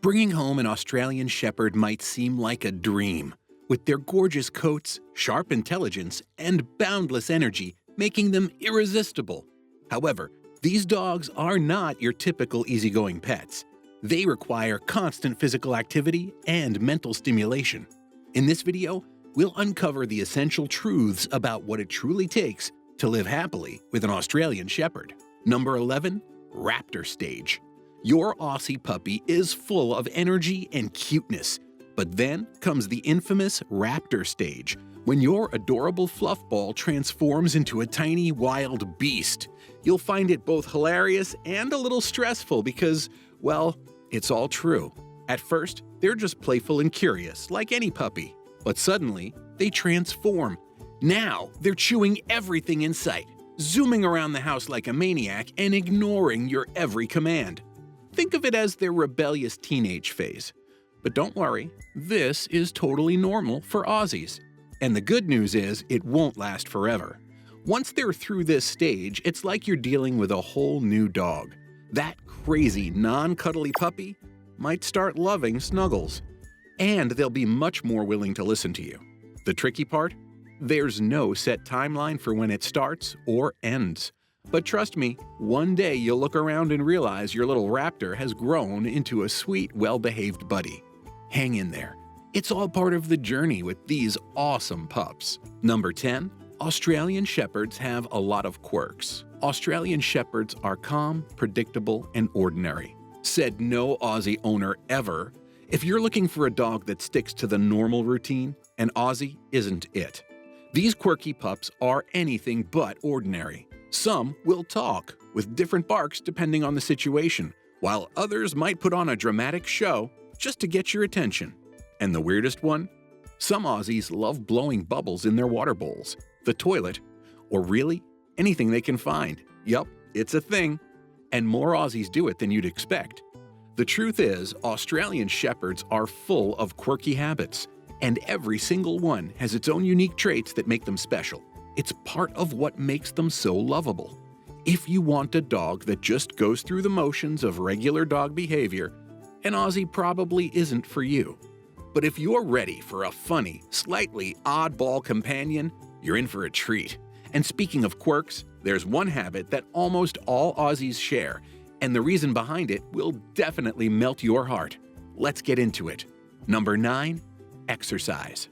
Bringing home an Australian Shepherd might seem like a dream, with their gorgeous coats, sharp intelligence, and boundless energy making them irresistible. However, these dogs are not your typical easygoing pets. They require constant physical activity and mental stimulation. In this video, we'll uncover the essential truths about what it truly takes to live happily with an Australian Shepherd. Number 11. Raptor Stage. Your Aussie puppy is full of energy and cuteness, but then comes the infamous Raptor Stage, when your adorable fluff ball transforms into a tiny wild beast. You'll find it both hilarious and a little stressful because, well, it's all true. At first, they're just playful and curious, like any puppy. But suddenly, they transform. Now, they're chewing everything in sight, zooming around the house like a maniac and ignoring your every command. Think of it as their rebellious teenage phase. But don't worry, this is totally normal for Aussies. And the good news is it won't last forever. Once they're through this stage, it's like you're dealing with a whole new dog. That crazy, non-cuddly puppy might start loving snuggles. And they'll be much more willing to listen to you. The tricky part? There's no set timeline for when it starts or ends. But trust me, one day you'll look around and realize your little raptor has grown into a sweet, well-behaved buddy. Hang in there. It's all part of the journey with these awesome pups. Number 10. Australian Shepherds have a lot of quirks. Australian Shepherds are calm, predictable, and ordinary. Said no Aussie owner ever. If you're looking for a dog that sticks to the normal routine, an Aussie isn't it. These quirky pups are anything but ordinary. Some will talk, with different barks depending on the situation, while others might put on a dramatic show just to get your attention. And the weirdest one? Some Aussies love blowing bubbles in their water bowls, the toilet, or really anything they can find. Yup, it's a thing. And more Aussies do it than you'd expect. The truth is, Australian Shepherds are full of quirky habits, and every single one has its own unique traits that make them special. It's part of what makes them so lovable. If you want a dog that just goes through the motions of regular dog behavior, an Aussie probably isn't for you. But if you're ready for a funny, slightly oddball companion, you're in for a treat. And speaking of quirks, there's one habit that almost all Aussies share, and the reason behind it will definitely melt your heart. Let's get into it. Number 9. Exercise.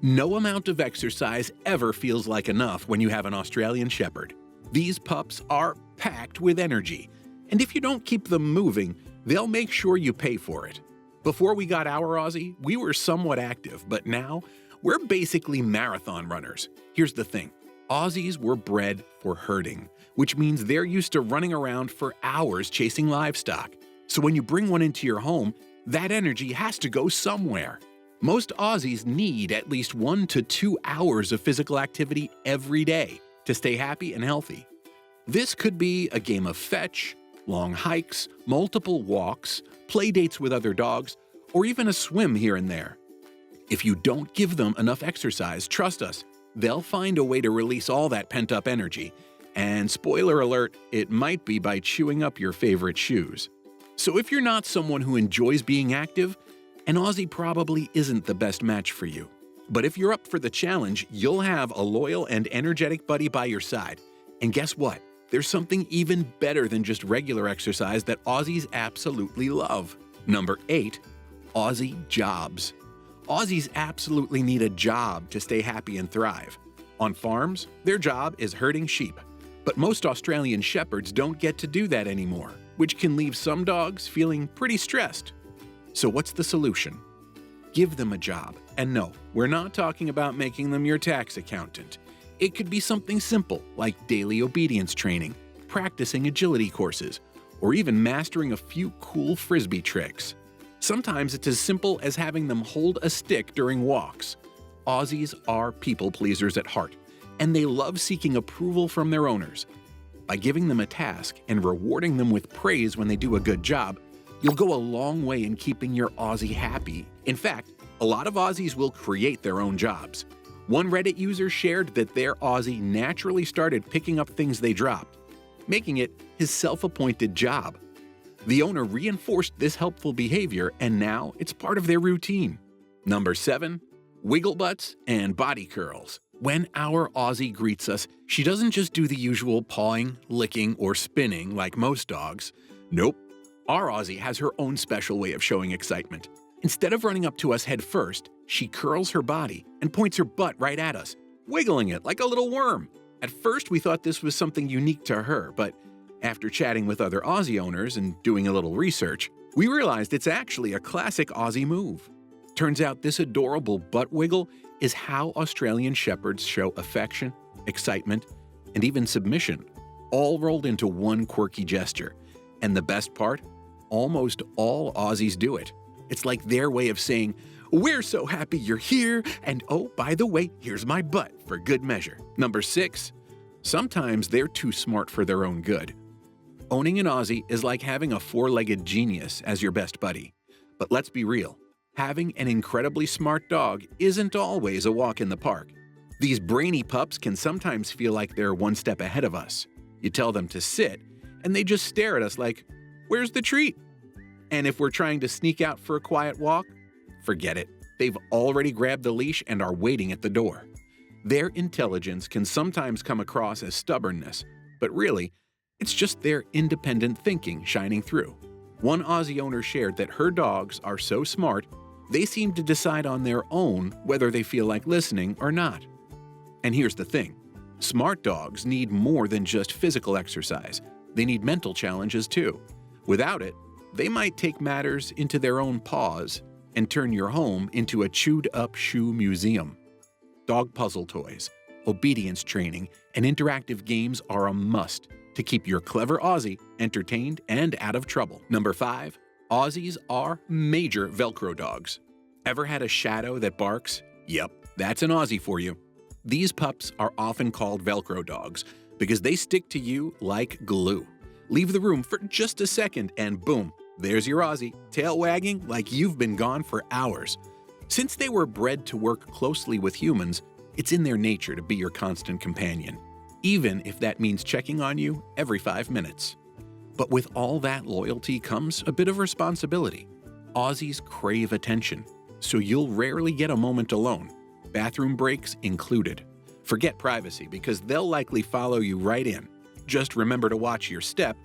No amount of exercise ever feels like enough when you have an Australian Shepherd. These pups are packed with energy, and if you don't keep them moving, they'll make sure you pay for it. Before we got our Aussie, we were somewhat active, but now we're basically marathon runners. Here's the thing. Aussies were bred for herding, which means they're used to running around for hours chasing livestock. So when you bring one into your home, that energy has to go somewhere. Most Aussies need at least 1 to 2 hours of physical activity every day to stay happy and healthy. This could be a game of fetch, long hikes, multiple walks, play dates with other dogs, or even a swim here and there. If you don't give them enough exercise, trust us, they'll find a way to release all that pent-up energy. And spoiler alert, it might be by chewing up your favorite shoes. So if you're not someone who enjoys being active, an Aussie probably isn't the best match for you. But if you're up for the challenge, you'll have a loyal and energetic buddy by your side. And guess what? There's something even better than just regular exercise that Aussies absolutely love. Number 8. Aussie jobs. Aussies absolutely need a job to stay happy and thrive. On farms, their job is herding sheep. But most Australian Shepherds don't get to do that anymore, which can leave some dogs feeling pretty stressed. So what's the solution? Give them a job. And no, we're not talking about making them your tax accountant. It could be something simple like daily obedience training, practicing agility courses, or even mastering a few cool frisbee tricks. Sometimes it's as simple as having them hold a stick during walks. Aussies are people pleasers at heart, and they love seeking approval from their owners. By giving them a task and rewarding them with praise when they do a good job, you'll go a long way in keeping your Aussie happy. In fact, a lot of Aussies will create their own jobs. One Reddit user shared that their Aussie naturally started picking up things they dropped, making it his self-appointed job. The owner reinforced this helpful behavior, and now it's part of their routine. Number 7. Wiggle butts and body curls. When our Aussie greets us, she doesn't just do the usual pawing, licking, or spinning like most dogs. Nope. Our Aussie has her own special way of showing excitement. Instead of running up to us head first, she curls her body and points her butt right at us, wiggling it like a little worm. At first, we thought this was something unique to her, but after chatting with other Aussie owners and doing a little research, we realized it's actually a classic Aussie move. Turns out this adorable butt wiggle is how Australian Shepherds show affection, excitement, and even submission, all rolled into one quirky gesture. And the best part? Almost all Aussies do it. It's like their way of saying, "We're so happy you're here, and oh, by the way, here's my butt for good measure." Number 6. Sometimes they're too smart for their own good. Owning an Aussie is like having a four-legged genius as your best buddy. But let's be real. Having an incredibly smart dog isn't always a walk in the park. These brainy pups can sometimes feel like they're one step ahead of us. You tell them to sit, and they just stare at us like, "Where's the treat?" And if we're trying to sneak out for a quiet walk, forget it. They've already grabbed the leash and are waiting at the door. Their intelligence can sometimes come across as stubbornness, but really, it's just their independent thinking shining through. One Aussie owner shared that her dogs are so smart, they seem to decide on their own whether they feel like listening or not. And here's the thing. Smart dogs need more than just physical exercise. They need mental challenges too. Without it, they might take matters into their own paws and turn your home into a chewed-up shoe museum. Dog puzzle toys, obedience training, and interactive games are a must to keep your clever Aussie entertained and out of trouble. Number 5. Aussies are major Velcro dogs. Ever had a shadow that barks? Yep, that's an Aussie for you. These pups are often called Velcro dogs because they stick to you like glue. Leave the room for just a second and boom, there's your Aussie, tail wagging like you've been gone for hours. Since they were bred to work closely with humans, it's in their nature to be your constant companion, even if that means checking on you every 5 minutes. But with all that loyalty comes a bit of responsibility. Aussies crave attention, so you'll rarely get a moment alone, bathroom breaks included. Forget privacy because they'll likely follow you right in. Just remember to watch your step,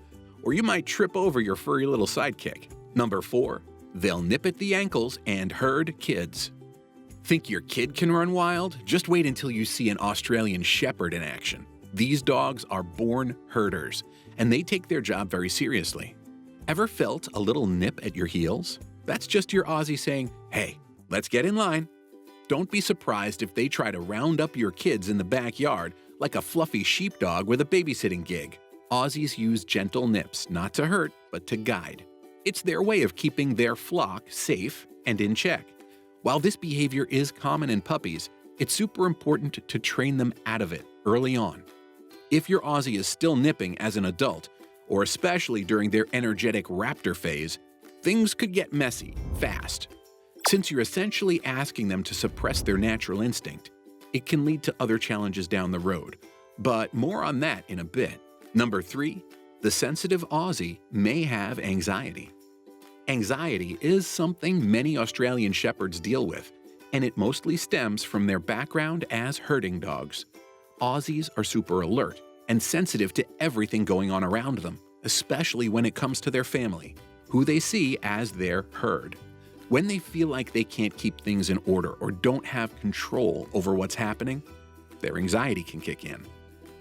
or you might trip over your furry little sidekick. Number 4. They'll nip at the ankles and herd kids. Think your kid can run wild? Just wait until you see an Australian Shepherd in action. These dogs are born herders, and they take their job very seriously. Ever felt a little nip at your heels? That's just your Aussie saying, "Hey, let's get in line." Don't be surprised if they try to round up your kids in the backyard like a fluffy sheepdog with a babysitting gig. Aussies use gentle nips, not to hurt, but to guide. It's their way of keeping their flock safe and in check. While this behavior is common in puppies, it's super important to train them out of it early on. If your Aussie is still nipping as an adult, or especially during their energetic raptor phase, things could get messy fast. Since you're essentially asking them to suppress their natural instinct, it can lead to other challenges down the road. But more on that in a bit. Number 3, the sensitive Aussie may have anxiety. Anxiety is something many Australian Shepherds deal with, and it mostly stems from their background as herding dogs. Aussies are super alert and sensitive to everything going on around them, especially when it comes to their family, who they see as their herd. When they feel like they can't keep things in order or don't have control over what's happening, their anxiety can kick in.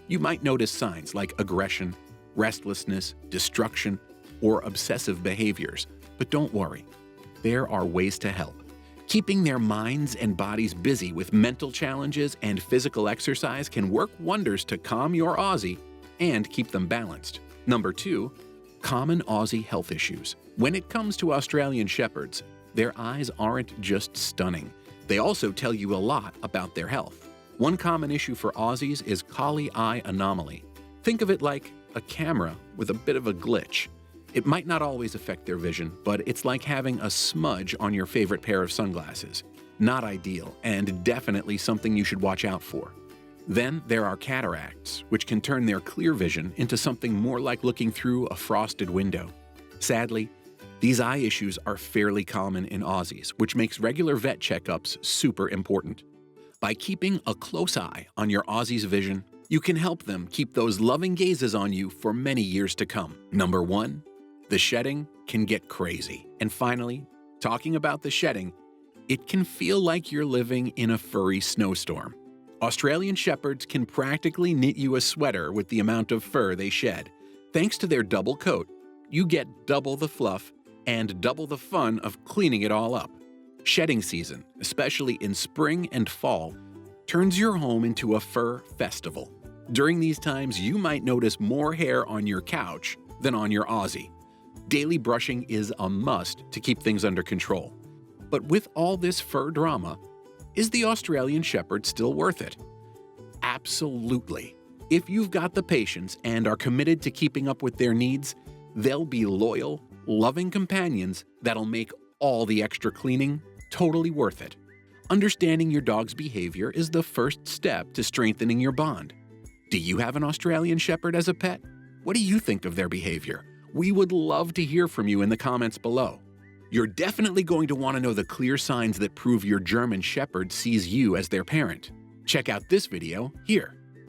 You might notice signs like aggression, restlessness, destruction, or obsessive behaviors, but don't worry. There are ways to help. Keeping their minds and bodies busy with mental challenges and physical exercise can work wonders to calm your Aussie and keep them balanced. Number 2, common Aussie health issues. When it comes to Australian Shepherds, their eyes aren't just stunning. They also tell you a lot about their health. One common issue for Aussies is collie eye anomaly. Think of it like a camera with a bit of a glitch. It might not always affect their vision, but it's like having a smudge on your favorite pair of sunglasses. Not ideal, and definitely something you should watch out for. Then there are cataracts, which can turn their clear vision into something more like looking through a frosted window. Sadly, these eye issues are fairly common in Aussies, which makes regular vet checkups super important. By keeping a close eye on your Aussie's vision, you can help them keep those loving gazes on you for many years to come. Number 1, the shedding can get crazy. And finally, talking about the shedding, it can feel like you're living in a furry snowstorm. Australian Shepherds can practically knit you a sweater with the amount of fur they shed. Thanks to their double coat, you get double the fluff and double the fun of cleaning it all up. Shedding season, especially in spring and fall, turns your home into a fur festival. During these times, you might notice more hair on your couch than on your Aussie. Daily brushing is a must to keep things under control. But with all this fur drama, is the Australian Shepherd still worth it? Absolutely. If you've got the patience and are committed to keeping up with their needs, they'll be loyal, loving companions that'll make all the extra cleaning totally worth it. Understanding your dog's behavior is the first step to strengthening your bond. Do you have an Australian Shepherd as a pet? What do you think of their behavior? We would love to hear from you in the comments below. You're definitely going to want to know the clear signs that prove your German Shepherd sees you as their parent. Check out this video here.